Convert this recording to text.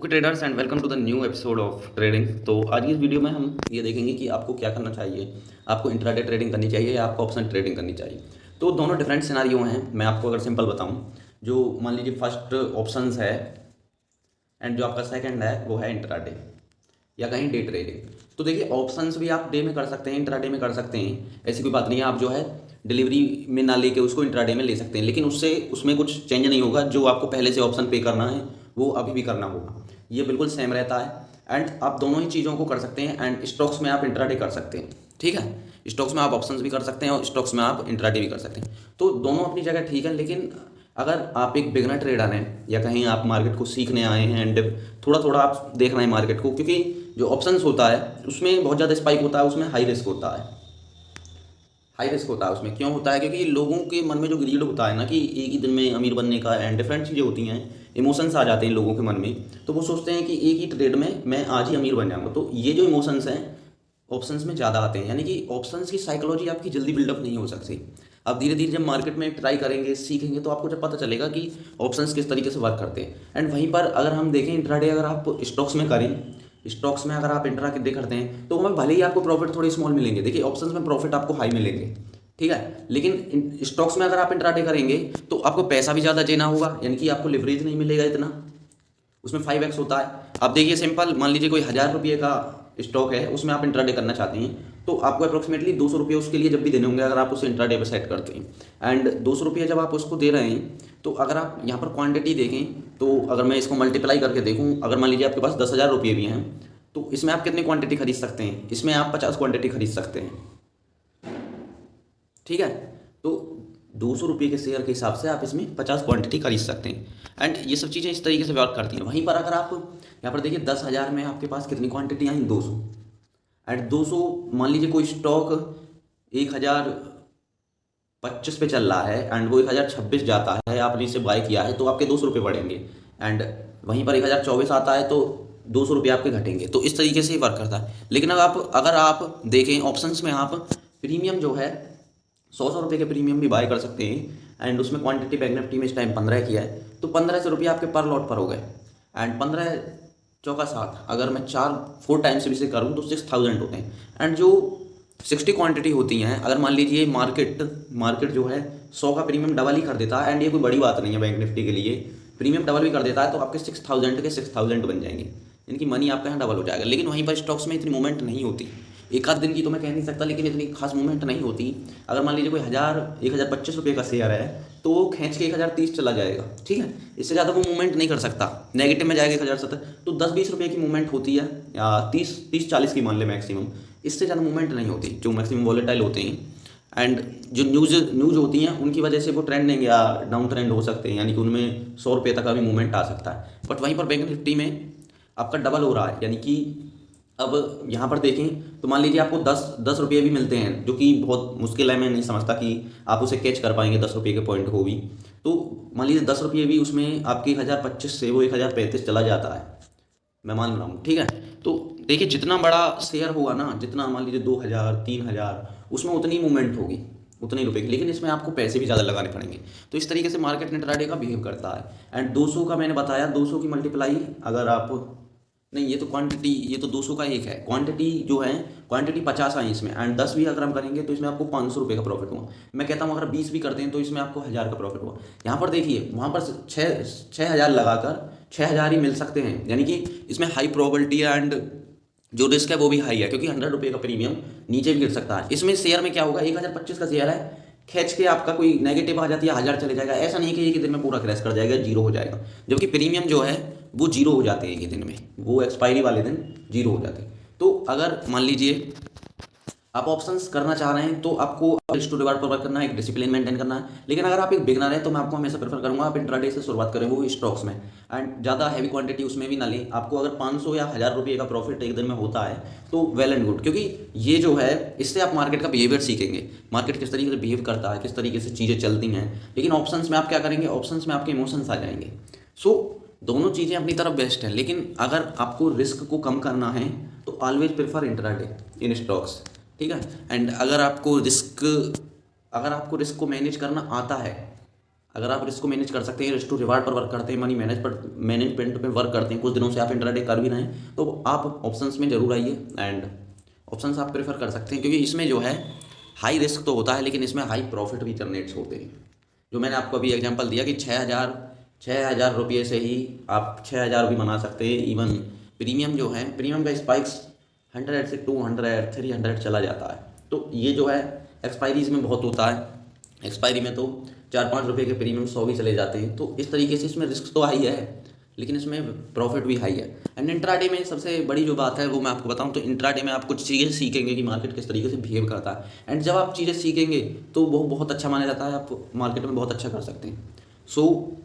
Okay traders and welcome to the new episode of trading. तो आज की इस वीडियो में हम ये देखेंगे कि आपको क्या करना चाहिए। आपको इंट्राडे ट्रेडिंग करनी चाहिए या आपको ऑप्शन ट्रेडिंग करनी चाहिए। तो दोनों डिफरेंट सिनारियो हैं। मैं आपको अगर सिंपल बताऊं, जो मान लीजिए फर्स्ट ऑप्शंस है एंड जो आपका सेकंड है वो है इंट्राडे या कहीं डे ट्रेडिंग। तो देखिए ऑप्शंस भी आप डे में कर सकते हैं, इंट्राडे में कर सकते हैं, ऐसी कोई बात नहीं है। आप जो है डिलीवरी में ना लेके उसको इंट्राडे में ले सकते हैं, लेकिन उससे उसमें कुछ चेंज नहीं होगा। जो आपको पहले से ऑप्शन पे करना है वो अभी भी करना होगा, ये बिल्कुल सेम रहता है। एंड आप दोनों ही चीज़ों को कर सकते हैं। एंड स्टॉक्स में आप इंट्राडे कर सकते हैं, ठीक है। स्टॉक्स में आप ऑप्शंस भी कर सकते हैं और स्टॉक्स में आप इंट्राडे भी कर सकते हैं। तो दोनों अपनी जगह ठीक है, लेकिन अगर आप एक बिगनर ट्रेडर हैं या कहीं आप मार्केट को सीखने आए हैं एंड थोड़ा थोड़ा आप देख रहे हैं मार्केट को, क्योंकि जो ऑप्शंस होता है उसमें बहुत ज़्यादा स्पाइक होता है, उसमें हाई रिस्क होता है। हाई रिस्क होता है उसमें, क्यों होता है? क्योंकि लोगों के मन में जो ग्रीड होता है ना कि एक ही दिन में अमीर बनने का एंड डिफरेंट चीज़ें होती हैं, इमोशंस आ जाते हैं लोगों के मन में। तो वो सोचते हैं कि एक ही ट्रेड में मैं आज ही अमीर बन जाऊंगा। तो ये जो इमोशंस हैं ऑप्शंस में ज़्यादा आते हैं, यानी कि ऑप्शंस की साइकोलॉजी आपकी जल्दी बिल्डअप नहीं हो सकती। आप धीरे धीरे जब मार्केट में ट्राई करेंगे, सीखेंगे, तो आपको जब पता चलेगा कि ऑप्शंस किस तरीके से वर्क करते हैं। एंड वहीं पर अगर हम देखें इंट्राडे, अगर आप स्टॉक्स में करें, स्टॉक्स में अगर आप इंट्राडे करते हैं तो हमें भले ही आपको प्रॉफिट थोड़ी स्मॉल मिलेंगे। देखिए ऑप्शंस में प्रॉफिट आपको हाई मिलेंगे, ठीक है, लेकिन स्टॉक्स में अगर आप इंट्राडे करेंगे तो आपको पैसा भी ज़्यादा देना होगा, यानी कि आपको लिवरेज नहीं मिलेगा इतना। उसमें 5x होता है। आप देखिए सिंपल, मान लीजिए कोई 1000 रुपये का स्टॉक है, उसमें आप इंट्राडे करना चाहते हैं तो आपको अप्रोक्सीमेटली 200 रुपये उसके लिए जब भी देने होंगे, अगर आप उसे इंट्राडे पर सेट करते हैं। एंड 200 रुपये जब आप उसको दे रहे हैं तो अगर आप यहाँ पर क्वांटिटी देखें, तो अगर मैं इसको मल्टीप्लाई करके देखूँ, अगर मान लीजिए आपके पास 10,000 रुपये भी हैं तो इसमें आप कितनी क्वांटिटी खरीद सकते हैं? इसमें आप 50 क्वांटिटी खरीद सकते हैं, ठीक है। तो 200 रुपये के शेयर के हिसाब से आप इसमें 50 क्वांटिटी खरीद सकते हैं। एंड ये सब चीज़ें इस तरीके से वर्क करती हैं। वहीं पर अगर आप यहाँ पर देखिए 10,000 में आपके पास कितनी क्वांटिटी आई? 200। एंड 200, मान लीजिए कोई स्टॉक 1025 पे चल रहा है एंड वो 1026 जाता है, आपने इसे बाय किया है तो आपके 200 रुपये बढ़ेंगे। एंड वहीं पर 1024 आता है तो 200 रुपये आपके घटेंगे। तो इस तरीके से ही वर्क करता है। लेकिन अगर आप देखें ऑप्शंस में, आप प्रीमियम जो है 100 रुपये के प्रीमियम भी बाय कर सकते हैं। एंड उसमें क्वांटिटी बैंक निफ्टी में इस टाइम 15 किया है, तो 1500 रुपये आपके पर लॉट पर हो गए। एंड 15 चौका 60, अगर मैं 4 टाइम्स भी से करूँ तो 6000 होते हैं। एंड जो 60 क्वांटिटी होती हैं, अगर मान लीजिए मार्केट जो है 100 का प्रीमियम डबल ही कर देता है, एंड ये कोई बड़ी बात नहीं है बैंक निफ्टी के लिए, प्रीमियम डबल भी कर देता है तो आपके 6000 के 6000 बन जाएंगे, इनकी मनी आपका यहाँ डबल हो जाएगा। लेकिन वहीं पर स्टॉक्स में इतनी मूवमेंट नहीं होती। एक आध दिन की तो मैं कह नहीं सकता, लेकिन इतनी खास मूवमेंट नहीं होती। अगर मान लीजिए कोई 1025 रुपये का शेयर है तो वो खींच के 1030 चला जाएगा, ठीक है। इससे ज़्यादा वो मूवमेंट नहीं कर सकता, नेगेटिव में जाएगा 1070। तो 10-20 रुपये की मूवमेंट होती है, या 30-40 की मान ले मैक्सिमम। इससे ज़्यादा मूवमेंट नहीं होती, जो मैक्सिमम वॉलेटाइल होते हैं। एंड जो न्यूज़ होती हैं उनकी वजह से वो ट्रेंडिंग या डाउन ट्रेंड हो सकते हैं, यानी कि उनमें 100 रुपये तक का भी मूवमेंट आ सकता है। बट वहीं पर बैंक निफ्टी में आपका डबल हो रहा है, यानी कि अब यहाँ पर देखें तो मान लीजिए आपको 10 रुपये भी मिलते हैं, जो कि बहुत मुश्किल है। मैं नहीं समझता कि आप उसे कैच कर पाएंगे 10 रुपये के पॉइंट को भी। तो मान लीजिए 10 रुपये भी उसमें आपके 1025 से वो 1035 चला जाता है, मैं मान रहा हूँ, ठीक है। तो देखिए जितना बड़ा शेयर होगा ना, जितना मान लीजिए 2000-3000, उसमें उतनी मूवमेंट होगी, उतने रुपए की। लेकिन इसमें आपको पैसे भी ज़्यादा लगाने पड़ेंगे। तो इस तरीके से मार्केट इंट्राडे का बिहेव करता है। एंड 200 का मैंने बताया, 200 की मल्टीप्लाई अगर आप, नहीं ये तो क्वांटिटी, ये तो 200 का एक है, क्वांटिटी जो है क्वांटिटी 50 आई इसमें। एंड 10 भी अगर हम करेंगे तो इसमें आपको 500 रुपये का प्रॉफिट हुआ। मैं कहता हूँ अगर 20 भी करते हैं तो इसमें आपको 1000 का प्रॉफिट हुआ। यहाँ पर देखिए वहाँ पर 6,000 लगाकर 6,000 ही मिल सकते हैं, यानी कि इसमें हाई प्रोबेबिलिटी है। एंड जो रिस्क है वो भी हाई है, क्योंकि 100 रुपये का प्रीमियम नीचे भी गिर सकता है। इसमें शेयर में क्या होगा, 1025 का शेयर है, खींच के आपका कोई नेगेटिव आ जाती है, 1000 चले जाएगा। ऐसा नहीं कि एक ही दिन में पूरा क्रैश कर जाएगा, जीरो हो जाएगा। जबकि प्रीमियम जो है वो जीरो हो जाते हैं एक ही दिन में, वो एक्सपायरी वाले दिन जीरो हो जाते हैं। तो अगर मान लीजिए आप ऑप्शंस करना चाह रहे हैं तो आपको रिस्क टू रिवार्ड पर वर्क करना है, एक डिसिप्लिन मेंटेन करना है। लेकिन अगर आप एक बिगनर है तो मैं आपको हमेशा प्रेफर करूंगा आप इंट्राडे से शुरुआत करें, वो स्टॉक्स में। एंड ज़्यादा हैवी क्वांटिटी उसमें भी ना लें। आपको अगर 500 या 1000 रुपये का प्रॉफिट एक दिन में होता है तो वेल एंड गुड, क्योंकि ये जो है इससे आप मार्केट का बिहेवियर सीखेंगे, मार्केट किस तरीके से बिहेव करता है, किस तरीके से चीज़ें चलती हैं। लेकिन ऑप्शंस में आप क्या करेंगे, ऑप्शंस में आपके इमोशंस आ जाएंगे। सो दोनों चीज़ें अपनी तरफ बेस्ट है। लेकिन अगर आपको रिस्क को कम करना है तो ऑलवेज प्रेफर इंट्राडे इन स्टॉक्स, ठीक है। एंड अगर आपको रिस्क को मैनेज करना आता है, अगर आप रिस्क को मैनेज कर सकते हैं, रिस्क टू रिवार्ड पर वर्क करते हैं, मनी मैनेजमेंट पे वर्क करते हैं, कुछ दिनों से आप इंट्राडे कर भी रहे हैं, तो आप ऑप्शंस में जरूर आइए एंड ऑप्शंस आप प्रेफर कर सकते हैं, क्योंकि इसमें जो है हाई रिस्क तो होता है लेकिन इसमें हाई प्रॉफिट भी जनरेट्स होते हैं। जो मैंने आपको अभी एग्जांपल दिया कि 6,000 रुपये से ही आप 6,000 भी बना सकते हैं। इवन प्रीमियम जो है, प्रीमियम का स्पाइक्स 100 से 200 300 चला जाता है। तो ये जो है एक्सपायरीज में बहुत होता है, एक्सपायरी में तो 4-5 रुपये के प्रीमियम 100 भी चले जाते हैं। तो इस तरीके से इसमें रिस्क तो हाई है लेकिन इसमें प्रॉफिट भी हाई है। एंड इंट्राडे में सबसे बड़ी जो बात है वो मैं आपको बताऊं तो इंट्राडे में आप कुछ चीज़ें सीखेंगे कि मार्केट किस तरीके से बिहेव करता है। एंड जब आप चीज़ें सीखेंगे तो वो बहुत अच्छा माना जाता है, आप मार्केट में बहुत अच्छा कर सकते हैं। सो